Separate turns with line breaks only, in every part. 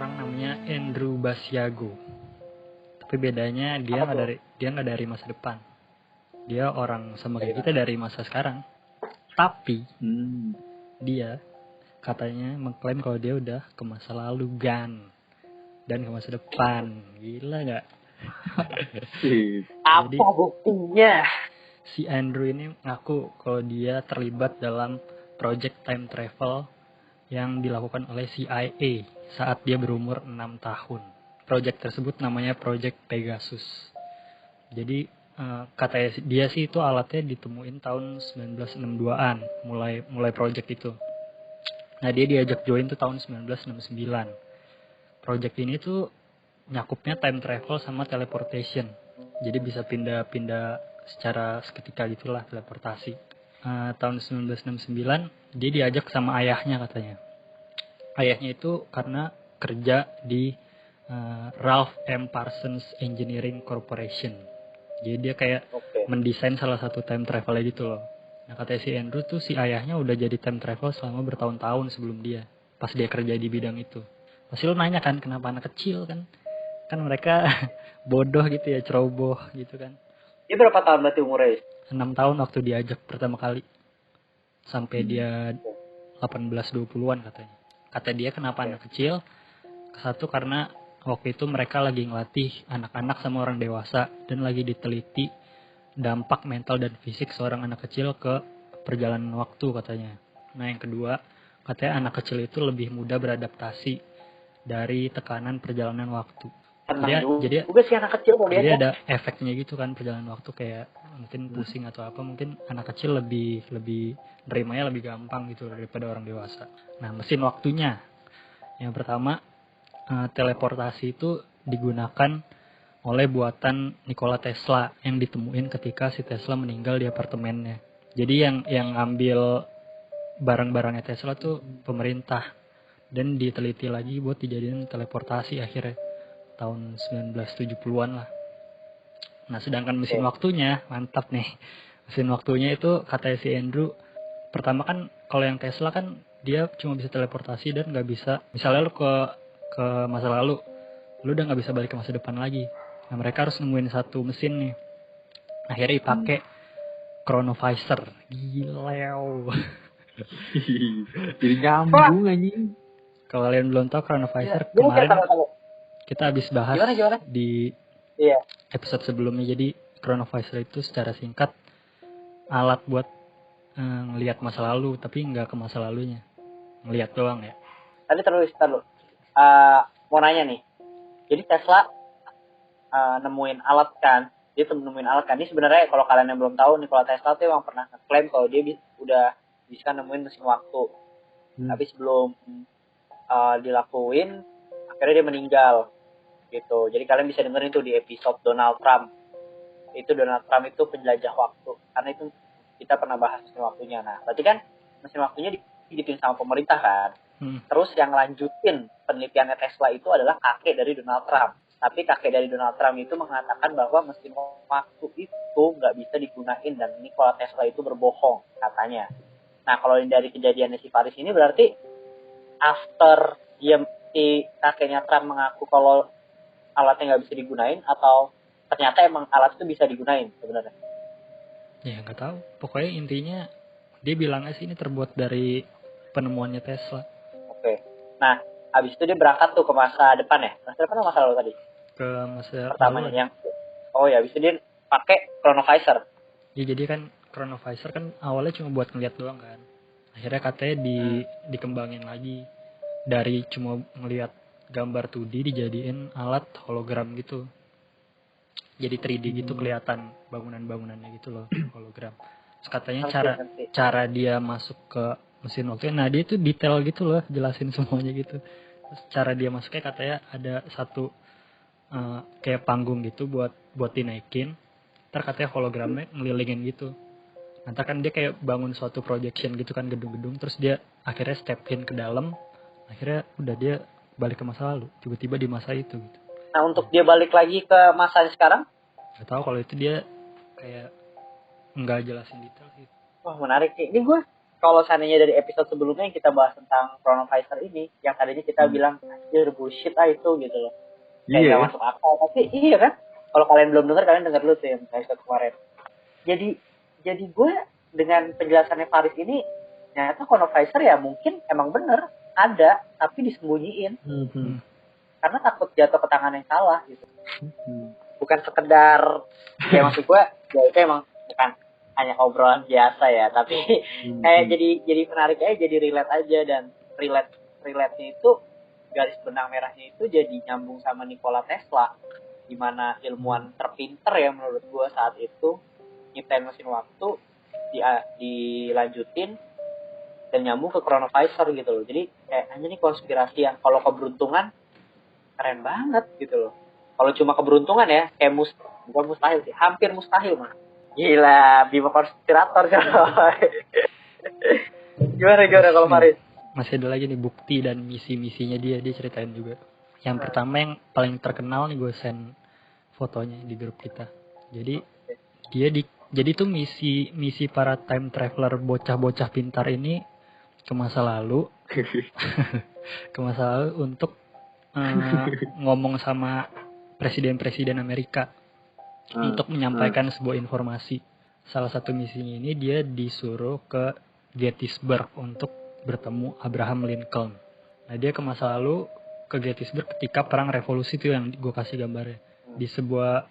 orang namanya Andrew Basiago. Tapi bedanya dia nggak dari masa depan. Dia orang sama kayak kita dari masa sekarang. Tapi dia katanya mengklaim kalau dia udah ke masa lalu dan ke masa depan. Gila nggak?
Apa buktinya?
Si Andrew ini ngaku kalau dia terlibat dalam project time travel yang dilakukan oleh CIA saat dia berumur 6 tahun. Project tersebut namanya Project Pegasus. Jadi katanya dia sih itu alatnya ditemuin tahun 1962-an, mulai project itu. Nah, dia diajak join tuh tahun 1969. Project ini tuh nyakupnya time travel sama teleportation. Jadi bisa pindah-pindah secara seketika gitulah, teleportasi. Tahun 1969 dia diajak sama ayahnya katanya. Ayahnya itu karena kerja di Ralph M. Parsons Engineering Corporation. Jadi dia kayak mendesain salah satu time travel gitu loh. Nah, katanya si Andrew tuh si ayahnya udah jadi time travel selama bertahun-tahun sebelum dia. Pas dia kerja di bidang itu. Pasti lo nanya kan kenapa anak kecil kan? Kan mereka bodoh gitu ya, ceroboh gitu kan.
Dia berapa tahun berarti umurnya?
6 tahun waktu diajak pertama kali. Sampai dia 18-20-an katanya. Kata dia kenapa anak kecil? Satu karena waktu itu mereka lagi ngelatih anak-anak sama orang dewasa dan lagi diteliti dampak mental dan fisik seorang anak kecil ke perjalanan waktu katanya. Nah, yang kedua, katanya anak kecil itu lebih mudah beradaptasi dari tekanan perjalanan waktu. Jadi
juga sih anak kecil kalau
jadi ada efeknya gitu kan perjalanan waktu, kayak mungkin pusing atau apa, mungkin anak kecil lebih nerimanya lebih gampang gitu daripada orang dewasa. Nah, mesin waktunya yang pertama, teleportasi itu digunakan oleh buatan Nikola Tesla yang ditemuin ketika si Tesla meninggal di apartemennya. Jadi yang ngambil barang-barangnya Tesla tuh pemerintah, dan diteliti lagi buat dijadiin teleportasi akhirnya tahun 1970-an lah. Nah, sedangkan mesin waktunya mantap nih. Mesin waktunya itu katanya si Andrew, pertama kan kalau yang Tesla kan dia cuma bisa teleportasi dan nggak bisa, misalnya lu ke masa lalu, lu udah nggak bisa balik ke masa depan lagi. Nah, mereka harus nemuin satu mesin nih. Akhirnya dipakai chronovisor. Gila.
Jadi nyambung anjing.
Kalau kalian belum tahu chronovisor, kemarin kita habis bahas
gimana?
di episode sebelumnya. Jadi chronovisor itu secara singkat alat buat ngelihat masa lalu, tapi nggak ke masa lalunya, ngelihat doang ya.
Tadi terus mau nanya nih. Jadi Tesla nemuin alat kan? Ini sebenarnya kalau kalian yang belum tahu, Nikola Tesla tuh emang pernah ngeklaim kalau dia udah bisa nemuin mesin waktu. Tapi sebelum dilakuin, akhirnya dia meninggal gitu. Jadi kalian bisa dengerin tuh di episode Donald Trump. Itu Donald Trump itu penjelajah waktu, karena itu kita pernah bahas mesin waktunya. Nah, berarti kan mesin waktunya digituin sama pemerintah kan. Terus yang lanjutin penelitiannya Tesla itu adalah kakek dari Donald Trump. Tapi kakek dari Donald Trump itu mengatakan bahwa mesin waktu itu nggak bisa digunain, dan Nikola Tesla itu berbohong katanya. Nah, kalau dari kejadiannya si Paris ini berarti after dia si kakeknya Trump mengaku kalau alatnya nggak bisa digunain, atau ternyata emang alat itu bisa digunain sebenarnya?
Ya nggak tahu. Pokoknya intinya dia bilangnya sih ini terbuat dari penemuannya Tesla.
Oke. Nah, habis itu dia berangkat tuh ke masa depan ya. Masa depan atau masa lalu tadi?
Ke masa
pertamanya
lalu.
Yang habis itu dia pakai chronovisor.
Ya, jadi kan chronovisor kan awalnya cuma buat ngeliat doang kan. Akhirnya katanya dikembangin lagi dari cuma ngeliat gambar 2D dijadiin alat hologram gitu. Jadi 3D gitu kelihatan bangunan-bangunannya gitu loh, hologram. Terus katanya cara dia masuk ke mesin waktu, nah dia tuh detail gitu loh, jelasin semuanya gitu. Terus cara dia masuknya katanya ada satu kayak panggung gitu buat dinaikin. Ntar katanya hologramnya ngelilingin gitu. Nanti kan dia kayak bangun suatu projection gitu kan, gedung-gedung, terus dia akhirnya step in ke dalam. Akhirnya udah dia balik ke masa lalu, tiba-tiba di masa itu gitu.
Nah, untuk dia balik lagi ke masa sekarang?
Gak tahu, kalau itu dia kayak nggak jelasin detail sih.
Wah, menarik. Ini gue kalau seandainya dari episode sebelumnya yang kita bahas tentang chronovisor ini, yang tadinya kita bilang anjir bullshit itu gitu loh. Kayak
Iya.
gak masuk akal, tapi iya kan? Kalau kalian belum dengar, kalian dengar dulu tuh yang episode kemarin. Jadi gue dengan penjelasannya Faris ini, ternyata chronovisor ya mungkin emang bener ada, tapi disembunyiin. Karena takut jatuh ke tangan yang salah gitu. Bukan sekedar ya maksud gue ya itu emang bukan hanya obrolan biasa ya, tapi kayak jadi menarik aja, jadi relate aja, dan relate-nya itu garis benang merahnya itu jadi nyambung sama Nikola Tesla, di mana ilmuwan terpinter ya menurut gue saat itu nyiptain mesin waktu dilanjutin dan nyambung ke chronovisor gitu loh. Jadi kayak hanya nih konspirasi yang kalau keberuntungan keren banget gitu loh. Kalau cuma keberuntungan ya kayak bukan mustahil sih, hampir mustahil mah. Gila, Bima konspirator coy. Gimana kalau Faris?
Masih ada lagi nih bukti dan misi-misinya dia ceritain juga. Yang pertama yang paling terkenal nih, gue send fotonya di grup kita. Jadi jadi tuh misi para time traveler bocah-bocah pintar ini ke masa lalu untuk ngomong sama presiden-presiden Amerika untuk menyampaikan sebuah informasi. Salah satu misinya ini dia disuruh ke Gettysburg untuk bertemu Abraham Lincoln. Nah, dia ke masa lalu ke Gettysburg ketika perang revolusi itu yang gue kasih gambarnya. Di sebuah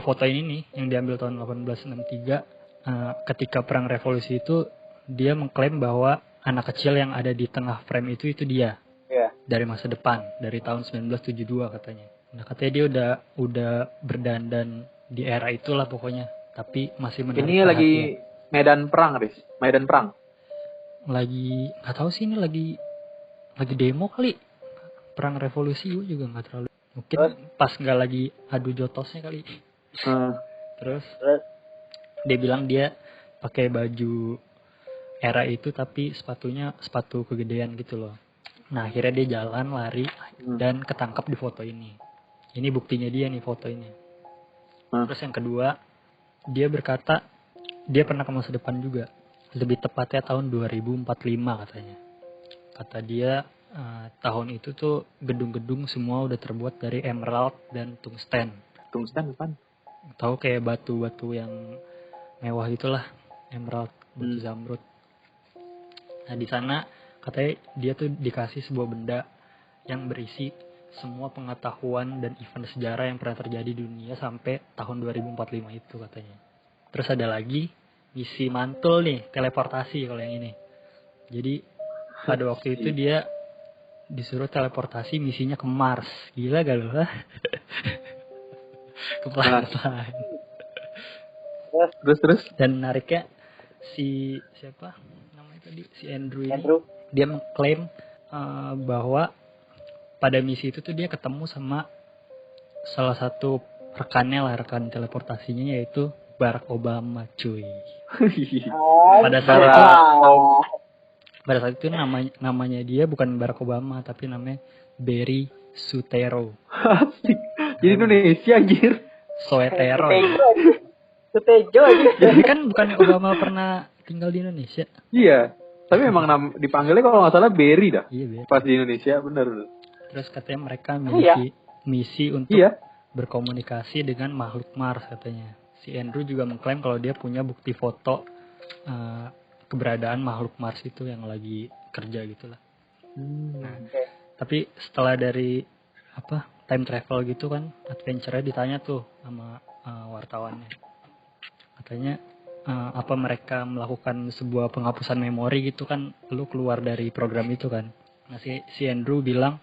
foto ini nih yang diambil tahun 1863, ketika perang revolusi itu dia mengklaim bahwa anak kecil yang ada di tengah frame itu dia.
Yeah.
Dari masa depan, dari tahun 1972 katanya. Nah, katanya dia udah berdandan di era itulah pokoknya, tapi masih menarik
ini
perhatian.
Lagi medan perang, Riz. Medan perang.
Lagi nggak tahu sih, ini lagi demo kali. Perang revolusi gue juga nggak terlalu. Mungkin pas nggak lagi adu jotosnya kali. Terus dia bilang dia pakai baju era itu tapi sepatunya sepatu kegedean gitu loh. Nah, akhirnya dia jalan lari dan ketangkap di foto ini. Ini buktinya dia nih, foto ini. Terus yang kedua, dia berkata dia pernah ke masa depan juga. Lebih tepatnya tahun 2045 katanya. Kata dia tahun itu tuh gedung-gedung semua udah terbuat dari emerald dan tungsten.
Tungsten apa?
Tahu kayak batu-batu yang mewah itulah, emerald, batu zamrud. Nah, di sana katanya dia tuh dikasih sebuah benda yang berisi semua pengetahuan dan event sejarah yang pernah terjadi di dunia sampai tahun 2045 itu katanya. Terus ada lagi misi mantul nih, teleportasi kalau yang ini. Jadi pada waktu itu dia disuruh teleportasi, misinya ke Mars. Gila gak lu? Ke planet lain.
Terus.
Dan menariknya siapa namanya tadi? Si Andrew ini. Dia mengklaim bahwa pada misi itu tuh dia ketemu sama salah satu rekan teleportasinya, yaitu Barack Obama, cuy. Pada saat itu namanya dia bukan Barack Obama, tapi namanya Barry Soetoro.
Asik. Jadi Indonesia anjir.
Soetoro.
Sutejo aja.
Jadi kan bukan Obama pernah tinggal di Indonesia.
Iya. Tapi memang dipanggilnya kalau nggak salah Barry dah.
Iya, Barry.
Pas di Indonesia, bener.
Terus katanya mereka memiliki misi untuk berkomunikasi dengan makhluk Mars katanya. Si Andrew juga mengklaim kalau dia punya bukti foto keberadaan makhluk Mars itu yang lagi kerja gitulah. Nah, tapi setelah dari time travel gitu kan, adventure-nya ditanya tuh sama wartawannya. Katanya apa mereka melakukan sebuah penghapusan memori gitu kan, lu keluar dari program itu kan. Nah, si Andrew bilang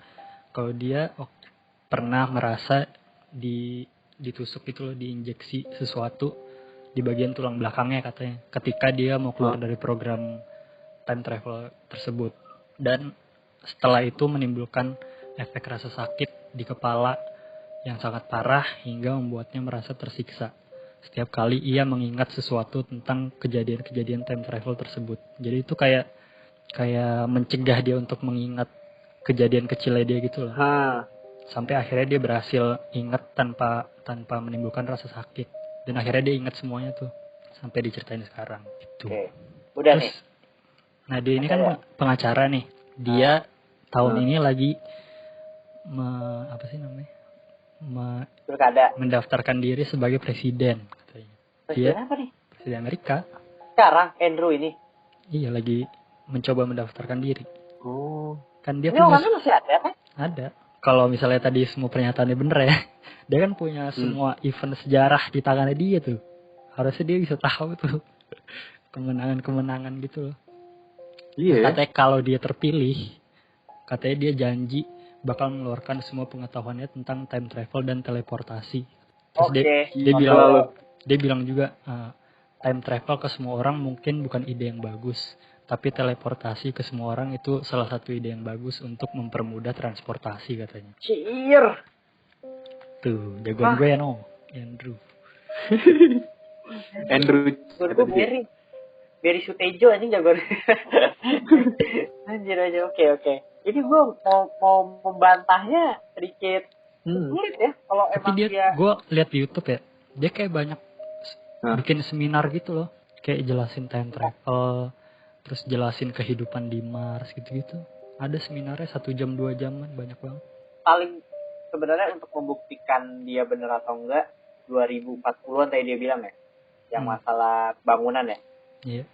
kalau dia pernah merasa ditusuk gitu loh, diinjeksi sesuatu di bagian tulang belakangnya katanya, ketika dia mau keluar dari program time travel tersebut. Dan setelah itu menimbulkan efek rasa sakit di kepala yang sangat parah hingga membuatnya merasa tersiksa setiap kali ia mengingat sesuatu tentang kejadian-kejadian time travel tersebut. Jadi itu kayak mencegah dia untuk mengingat kejadian kecilnya dia gitu loh. Sampai akhirnya dia berhasil ingat tanpa menimbulkan rasa sakit. Dan akhirnya dia ingat semuanya tuh sampai diceritain sekarang gitu.
Udah
terus,
nih.
Nah dia ini kan pengacara nih. Dia tahun ini lagi apa sih namanya? Mendaftarkan diri sebagai presiden katanya.
Presiden apa nih?
Presiden Amerika.
Sekarang Andrew ini.
Iya lagi mencoba mendaftarkan diri.
Oh.
Kan dia
ini orangnya masih ada kan?
Ada. Kalau misalnya tadi semua pernyataannya bener ya, dia kan punya semua event sejarah di tangannya dia tuh. Harusnya dia bisa tahu tuh kemenangan-kemenangan gitu loh.
Iya.
Katanya kalau dia terpilih, katanya dia janji bakal mengeluarkan semua pengetahuannya tentang time travel dan teleportasi. Terus dia bilang juga time travel ke semua orang mungkin bukan ide yang bagus, tapi teleportasi ke semua orang itu salah satu ide yang bagus untuk mempermudah transportasi katanya.
Cier.
Tuh, jagoan gue ya no, Andrew.
Gue Berry Sutejo anjing jagoan. Anjir aja, oke. Ini gue mau membantahnya sedikit sulit ya kalau emang dia.
Gue lihat di YouTube ya, dia kayak banyak bikin seminar gitu loh, kayak jelasin time travel, terus jelasin kehidupan di Mars gitu-gitu. Ada seminarnya 1 jam 2 jaman, banyak banget.
Paling sebenarnya untuk membuktikan dia benar atau enggak 2040-an tadi dia bilang ya, yang masalah bangunan ya.
Iya.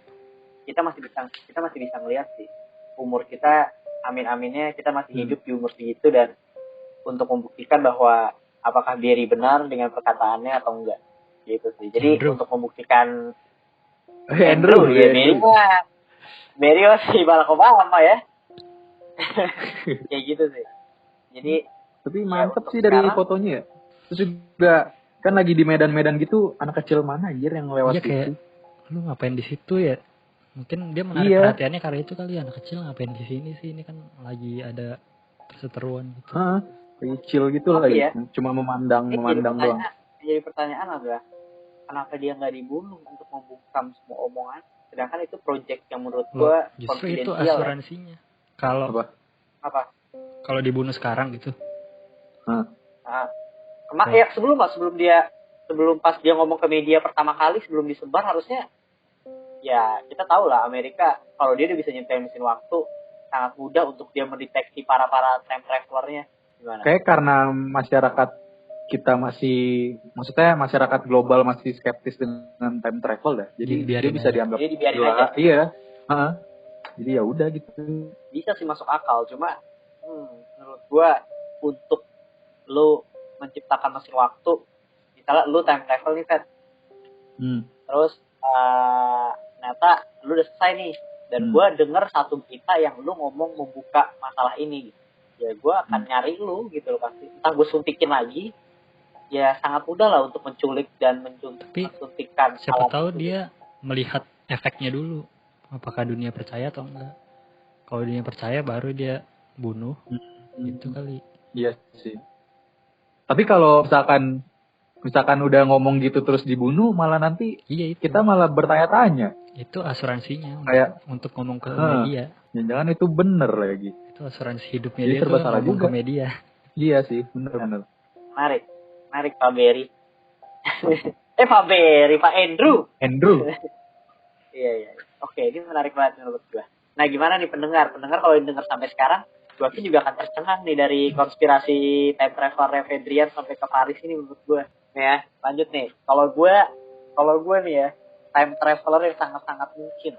Kita masih bisa ngelihat sih umur kita, amin-aminnya kita masih hidup di umur segitu, dan untuk membuktikan bahwa apakah Barry benar dengan perkataannya atau enggak gitu sih. Jadi untuk membuktikan Andrew ya Barry masih Barack Obama ya. Kayak gitu sih. Jadi
tapi mantep sih dari fotonya ya. Terus juga kan lagi di medan-medan gitu, anak kecil mana anjir yang lewat situ?
Kayak lu ngapain di situ ya? Mungkin dia menarik perhatiannya karena itu kali, anak kecil ngapain di sini sih, ini kan lagi ada perseteruan gitu.
Chill gitu lah ya. Cuma memandang doang.
Jadi pertanyaan adalah kenapa dia nggak dibunuh untuk membungkam semua omongan, sedangkan itu project yang menurut gua
justru itu asuransinya. Kalau
apa?
Kalau dibunuh sekarang gitu.
Sebelum pas dia ngomong ke media pertama kali sebelum disebar, harusnya ya kita tahu lah Amerika kalau dia udah bisa nyiptain mesin waktu, sangat mudah untuk dia mendeteksi para time travelernya. Gimana?
Kayak karena masyarakat kita maksudnya masyarakat global masih skeptis dengan time travel dah. Jadi dia bisa dianggap
aja.
Iya. Jadi ya udah gitu.
Bisa sih masuk akal, cuma menurut gua untuk lu menciptakan mesin waktu, misalnya lu time travel nih Fed. Terus ternyata lu udah selesai nih, dan gua denger satu berita yang lu ngomong membuka masalah ini gitu. Ya gua akan nyari lu gitu loh pasti. Entah gua suntikin lagi, ya sangat mudah lah untuk menculik dan mensuntikkan.
Siapa tahu dia melihat efeknya dulu, apakah dunia percaya atau enggak. Kalau dunia percaya baru dia bunuh. Itu kali.
Iya sih. Tapi kalau misalkan udah ngomong gitu terus dibunuh, malah nanti kita malah bertanya-tanya.
Itu asuransinya untuk ngomong ke media.
Jangan itu bener lagi.
Itu asuransi hidupnya dia tuh ngomong ke media.
Iya sih, bener.
Menarik Pak Barry. Pak Barry, Pak Andrew. Iya. Oke, ini menarik banget menurut gua. Nah, gimana nih pendengar? Pendengar kalau dengar sampai sekarang, gua juga akan tercengang nih dari konspirasi time travel Fedrian sampai ke Paris ini menurut gua. Nih ya, lanjut nih. Kalau gua nih ya, time traveler yang sangat-sangat mungkin